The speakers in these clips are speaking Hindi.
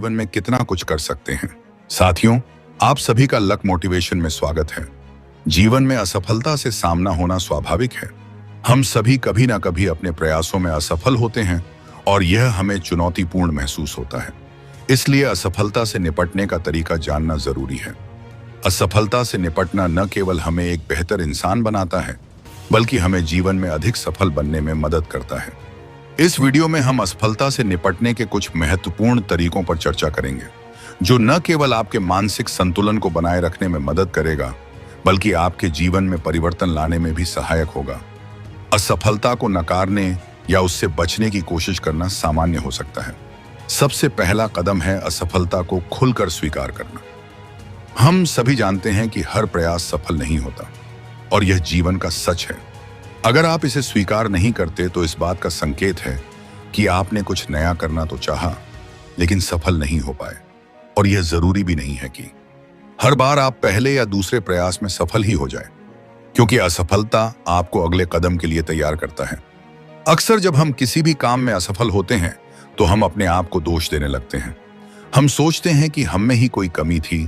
जीवन में कितना कुछ कर सकते हैं। साथियों, आप सभी का लक मोटिवेशन में स्वागत है। जीवन में असफलता से सामना होना स्वाभाविक है। हम सभी कभी ना कभी अपने प्रयासों में असफल होते हैं और यह हमें चुनौतीपूर्ण महसूस होता है। इसलिए असफलता से निपटने का तरीका जानना जरूरी है। असफलता से निपटना न केवल हमें एक बेहतर इंसान बनाता है, बल्कि हमें जीवन में अधिक सफल बनने में मदद करता है। इस वीडियो में हम असफलता से निपटने के कुछ महत्वपूर्ण तरीकों पर चर्चा करेंगे, जो न केवल आपके मानसिक संतुलन को बनाए रखने में मदद करेगा, बल्कि आपके जीवन में परिवर्तन लाने में भी सहायक होगा। असफलता को नकारने या उससे बचने की कोशिश करना सामान्य हो सकता है। सबसे पहला कदम है असफलता को खुलकर स्वीकार करना। हम सभी जानते हैं कि हर प्रयास सफल नहीं होता, और यह जीवन का सच है। अगर आप इसे स्वीकार नहीं करते तो इस बात का संकेत है कि आपने कुछ नया करना तो चाहा, लेकिन सफल नहीं हो पाए। और यह जरूरी भी नहीं है कि हर बार आप पहले या दूसरे प्रयास में सफल ही हो जाए, क्योंकि असफलता आपको अगले कदम के लिए तैयार करता है। अक्सर जब हम किसी भी काम में असफल होते हैं तो हम अपने आप को दोष देने लगते हैं। हम सोचते हैं कि हम में ही कोई कमी थी,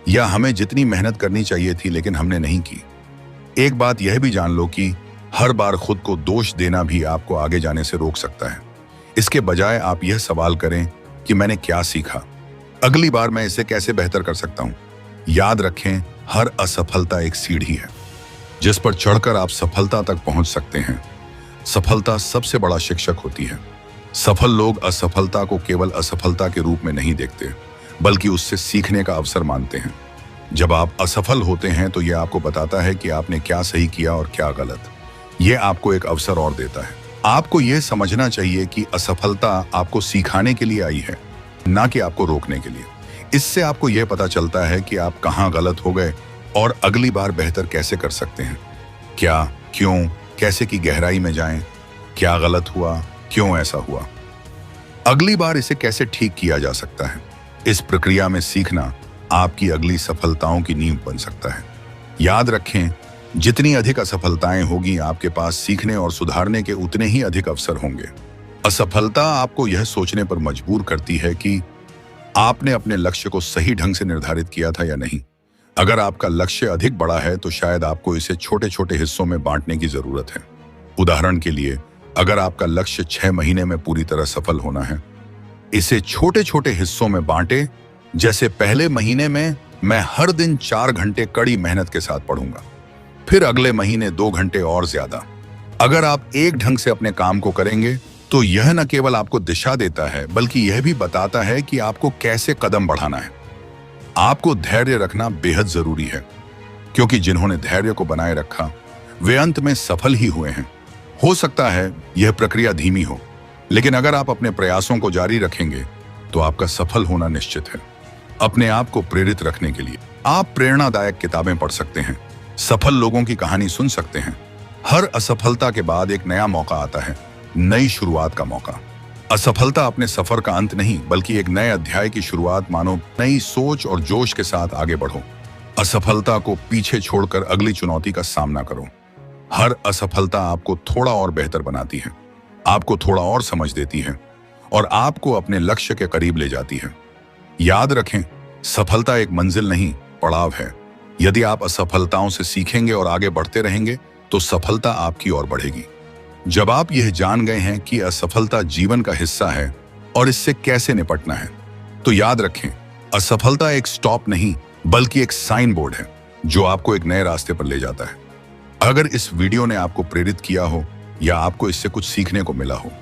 या हमें जितनी मेहनत करनी चाहिए थी लेकिन हमने नहीं की। एक बात यह भी जान लो कि हर बार खुद को दोष देना भी आपको आगे जाने से रोक सकता है। इसके बजाय आप यह सवाल करें कि मैंने क्या सीखा, अगली बार मैं इसे कैसे बेहतर कर सकता हूं। याद रखें, हर असफलता एक सीढ़ी है जिस पर चढ़कर आप सफलता तक पहुंच सकते हैं। सफलता सबसे बड़ा शिक्षक होती है। सफल लोग असफलता को केवल असफलता के रूप में नहीं देखते, बल्कि उससे सीखने का अवसर मानते हैं। जब आप असफल होते हैं तो यह आपको बताता है कि आपने क्या सही किया और क्या गलत। यह आपको एक अवसर और देता है। आपको यह समझना चाहिए कि असफलता आपको सिखाने के लिए आई है, ना कि आपको रोकने के लिए। इससे आपको यह पता चलता है कि आप कहां गलत हो गए और अगली बार बेहतर कैसे कर सकते हैं। क्या, क्यों, कैसे की गहराई में जाएं। क्या गलत हुआ, क्यों ऐसा हुआ, अगली बार इसे कैसे ठीक किया जा सकता है। इस प्रक्रिया में सीखना आपकी अगली सफलताओं की नींव बन सकता है। याद रखें, जितनी अधिक असफलताएं होगी, आपके पास सीखने और सुधारने के उतने ही अधिक अवसर होंगे। असफलता आपको यह सोचने पर मजबूर करती है कि आपने अपने लक्ष्य को सही ढंग से निर्धारित किया था या नहीं। अगर आपका लक्ष्य अधिक बड़ा है तो शायद आपको इसे छोटे छोटे हिस्सों में बांटने की जरूरत है। उदाहरण के लिए, अगर आपका लक्ष्य 6 महीने में पूरी तरह सफल होना है, इसे छोटे छोटे हिस्सों में बांटे। जैसे पहले महीने में मैं हर दिन 4 घंटे कड़ी मेहनत के साथ पढ़ूंगा, फिर अगले महीने 2 घंटे और ज्यादा। अगर आप एक ढंग से अपने काम को करेंगे तो यह न केवल आपको दिशा देता है, बल्कि यह भी बताता है कि आपको कैसे कदम बढ़ाना है। आपको धैर्य रखना बेहद जरूरी है, क्योंकि जिन्होंने धैर्य को बनाए रखा वे अंत में सफल ही हुए हैं। हो सकता है यह प्रक्रिया धीमी हो, लेकिन अगर आप अपने प्रयासों को जारी रखेंगे तो आपका सफल होना निश्चित है। अपने आप को प्रेरित रखने के लिए आप प्रेरणादायक किताबें पढ़ सकते हैं, सफल लोगों की कहानी सुन सकते हैं। हर असफलता के बाद एक नया मौका आता है, नई शुरुआत का मौका। असफलता अपने सफर का अंत नहीं, बल्कि एक नए अध्याय की शुरुआत मानो। नई सोच और जोश के साथ आगे बढ़ो। असफलता को पीछे छोड़कर अगली चुनौती का सामना करो। हर असफलता आपको थोड़ा और बेहतर बनाती है, आपको थोड़ा और समझ देती है और आपको अपने लक्ष्य के करीब ले जाती है। याद रखें, सफलता एक मंजिल नहीं, पड़ाव है। यदि आप असफलताओं से सीखेंगे और आगे बढ़ते रहेंगे तो सफलता आपकी ओर बढ़ेगी। जब आप यह जान गए हैं कि असफलता जीवन का हिस्सा है और इससे कैसे निपटना है, तो याद रखें, असफलता एक स्टॉप नहीं, बल्कि एक साइन बोर्ड है जो आपको एक नए रास्ते पर ले जाता है। अगर इस वीडियो ने आपको प्रेरित किया हो या आपको इससे कुछ सीखने को मिला हो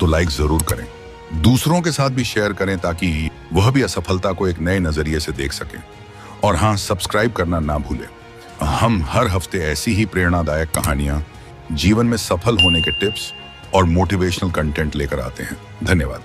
तो लाइक जरूर करें। दूसरों के साथ भी शेयर करें ताकि वह भी असफलता को एक नए नजरिए से देख सकें। और हाँ, सब्सक्राइब करना ना भूलें। हम हर हफ्ते ऐसी ही प्रेरणादायक कहानियां, जीवन में सफल होने के टिप्स और मोटिवेशनल कंटेंट लेकर आते हैं। धन्यवाद।